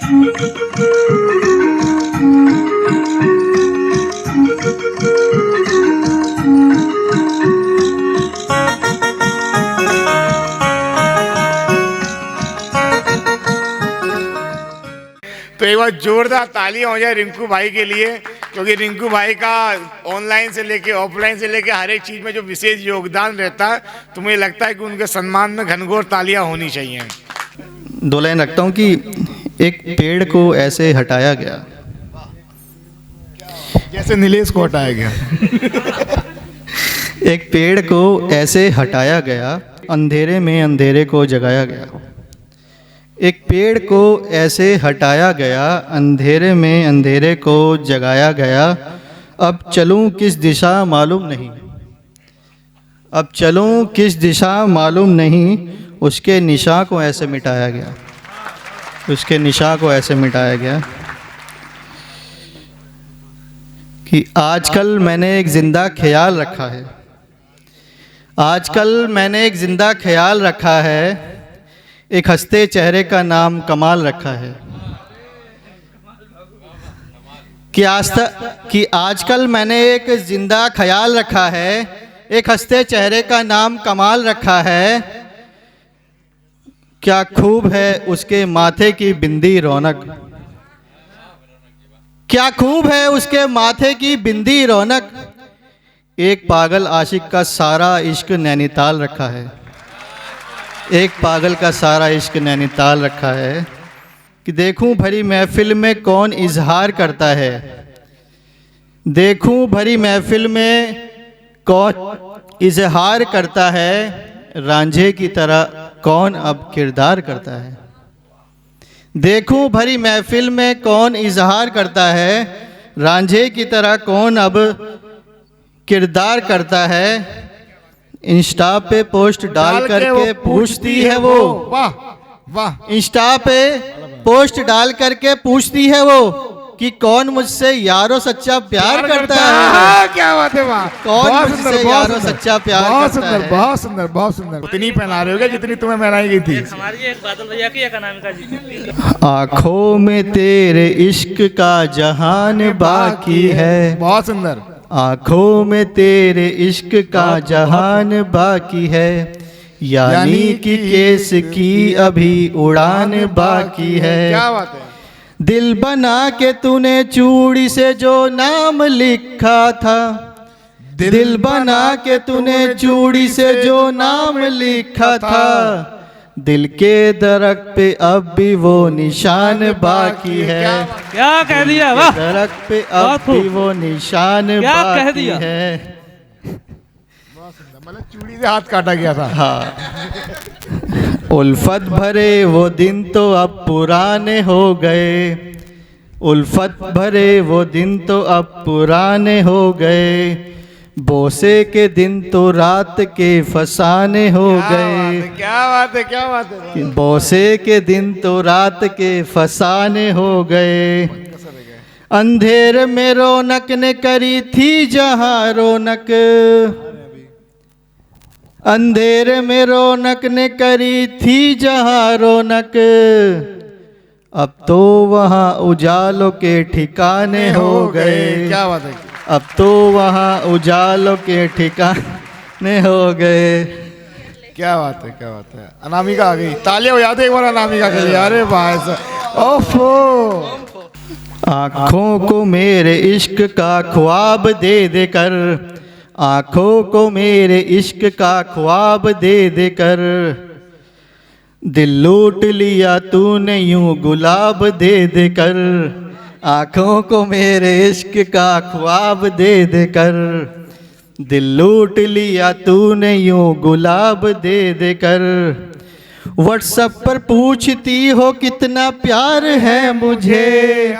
तो एक बार जोरदार तालियां हो जाए रिंकू भाई के लिए, क्योंकि रिंकू भाई का ऑनलाइन से लेके ऑफलाइन से लेके हर एक चीज़ में जो विशेष योगदान रहता है, तो मुझे लगता है कि उनके सम्मान में घनघोर तालियां होनी चाहिए। दो लाइन रखता हूँ कि एक पेड़ को ऐसे हटाया गया, जैसे नीलेश को हटाया गया। एक पेड़ को ऐसे हटाया गया, अंधेरे में अंधेरे को जगाया गया। एक पेड़ को ऐसे हटाया गया, अंधेरे में अंधेरे को जगाया गया। अब चलूं किस दिशा मालूम नहीं, अब चलूं किस दिशा मालूम नहीं। उसके निशान को ऐसे मिटाया गया, उसके निशान को ऐसे मिटाया गया कि आजकल मैंने एक ज़िंदा ख्याल रखा है, आजकल मैंने एक ज़िंदा ख्याल रखा है। एक हंसते चेहरे का नाम कमाल रखा है कि आजकल मैंने एक ज़िंदा ख्याल रखा है। एक हंसते चेहरे का नाम कमाल रखा है। क्या खूब है उसके माथे की बिंदी रौनक, क्या खूब है उसके माथे की बिंदी रौनक। एक पागल आशिक का सारा इश्क नैनीताल रखा है, एक पागल का सारा इश्क नैनीताल रखा है। कि देखूं भरी महफिल में कौन इजहार करता है, देखूं भरी महफिल में कौन इजहार करता है। रांझे की तरह कौन अब किरदार करता है, देखूं भरी महफिल में कौन इजहार करता है। रांझे की तरह कौन अब किरदार करता है। इंस्टा पे पोस्ट डाल करके पूछती है वो, वाह वाह, इंस्टा पे पोस्ट डाल करके पूछती है वो कि कौन मुझसे यारो सच्चा प्यार करता है। क्या बात है, वाह, कौन मुझसे यारो सच्चा प्यार करता है। बहुत सुंदर, बहुत सुंदर। उतनी पहना रहे होगे जितनी तुम्हें पहनाई गई थी। हमारी एक बादल भैया की एक अनामिका जी। आँखों में तेरे इश्क का जहान बाकी है, बहुत सुंदर। आँखों में तेरे इश्क का जहान बाकी है। यानी कि केस की अभी उड़ान बाकी है। क्या बात है। दिल बना के तूने चूड़ी से जो नाम लिखा था, दिल बना के तूने चूड़ी से जो नाम लिखा था। दिल के दरख्त पे अब भी वो निशान बाकी है। क्या कह दिया, वाह। दरख्त पे अब भी वो निशान क्या कह बाकी दिया है। मतलब चूड़ी से हाथ काटा गया था। हाँ, उल्फत भरे वो दिन तो अब पुराने हो गए, उल्फत भरे वो दिन तो अब पुराने हो गए। बोसे के दिन तो रात के फसाने हो गए। क्या बात है, क्या बात है। बोसे के दिन तो रात के फसाने हो गए। अंधेर में रौनक ने करी थी जहां रौनक, अंधेर में रौनक ने करी थी जहां रौनक। अब तो वहाँ उजालों के ठिकाने हो गए। क्या बात है। अब तो वहाँ उजालों के ठिकाने हो गए। क्या बात है, क्या बात है। अनामिका आ गई, तालियां बजा दो एक बार अनामिका के लिए। अरे भाई साहब, ओफो। आँखों को मेरे इश्क का ख्वाब दे दे कर, आँखों को मेरे इश्क का ख्वाब दे दे कर। दिल लूट लिया तूने यूं गुलाब दे दे कर। आँखों को मेरे इश्क का ख्वाब दे दे कर। दिल लूट लिया तूने यूं गुलाब दे दे कर। व्हाट्सएप पर पूछती हो कितना प्यार है मुझे,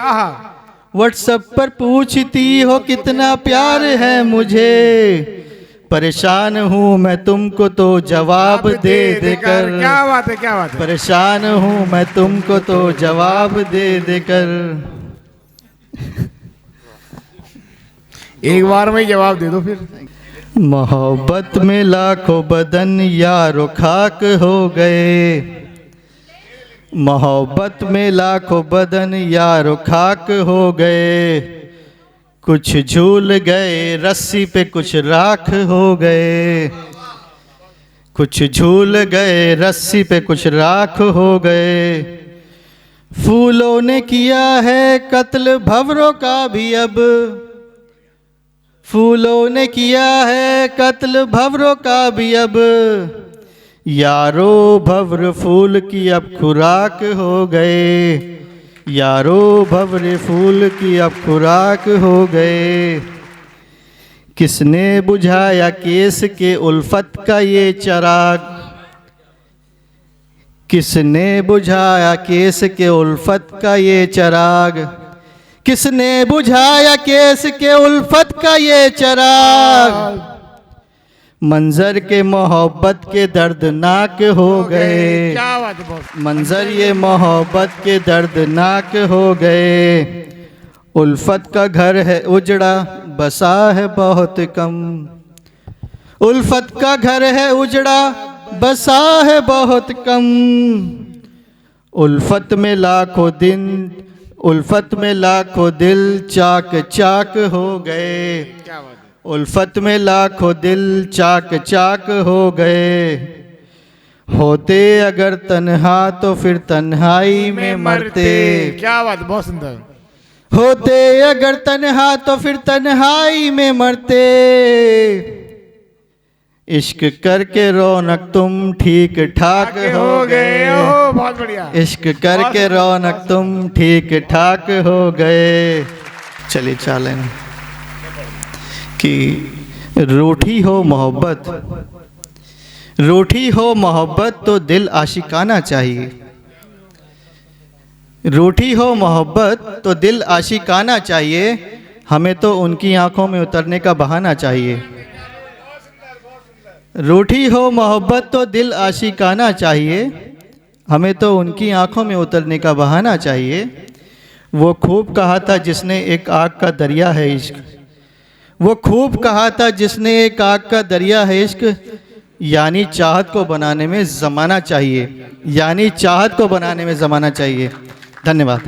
व्हाट्सएप पर पूछती हो कितना प्यार है मुझे। परेशान हूँ मैं तुमको तो जवाब दे दे कर। क्या बात है, क्या बात है। परेशान हूँ मैं तुमको तो जवाब दे दे कर। एक बार में ही जवाब दे दो फिर। मोहब्बत में लाखों बदन यारो खाक हो गए, मोहब्बत में लाखों बदन यारो खाक हो गए, कुछ झूल गए रस्सी पे कुछ राख हो गए, कुछ झूल गए रस्सी पे कुछ राख हो गए। फूलों ने किया है कत्ल भंवरों का भी अब, फूलों ने किया है कत्ल भंवरों का भी अब, यारो भंवर फूल की अब खुराक हो गए, यारो भंवर फूल की अब खुराक हो गए। किसने बुझाया केस के उल्फत का ये चिराग, किसने बुझाया केस के उल्फत का ये चिराग, किसने बुझाया केस के उल्फत का ये चिराग। मंजर के मोहब्बत के दर्दनाक हो गए, क्या बात है, बहुत मंजर ये मोहब्बत के दर्दनाक हो गए। उल्फत का घर है उजड़ा बसा है बहुत कम, उल्फत का घर है उजड़ा बसा है बहुत कम। उल्फत में लाखों दिन, उल्फत में लाखों दिल चाक चाक हो गए, क्या बात है। उल्फत में लाखों दिल चाक चाक हो गए। होते अगर तन्हा तो फिर तन्हाई में मरते, क्या बात है, बहुत सुंदर। होते अगर तन्हा तो फिर तन्हाई में मरते। इश्क करके रौनक तुम ठीक ठाक हो गए, ओहो, बहुत बढ़िया। इश्क करके रौनक तुम ठीक ठाक हो गए। चलिए चालें कि रूठी हो मोहब्बत, रूठी हो मोहब्बत तो दिल आशिकाना चाहिए, रूठी हो मोहब्बत तो दिल आशिकाना चाहिए। हमें तो उनकी आंखों में उतरने का बहाना चाहिए। रूठी हो मोहब्बत तो दिल आशिकाना चाहिए, हमें तो उनकी आंखों में उतरने का बहाना चाहिए। वो खूब कहा था जिसने एक आग का दरिया है इश्क, वो खूब कहा था जिसने एक आग का दरिया है इश्क। यानी चाहत को बनाने में ज़माना चाहिए, यानी चाहत को बनाने में ज़माना चाहिए। धन्यवाद।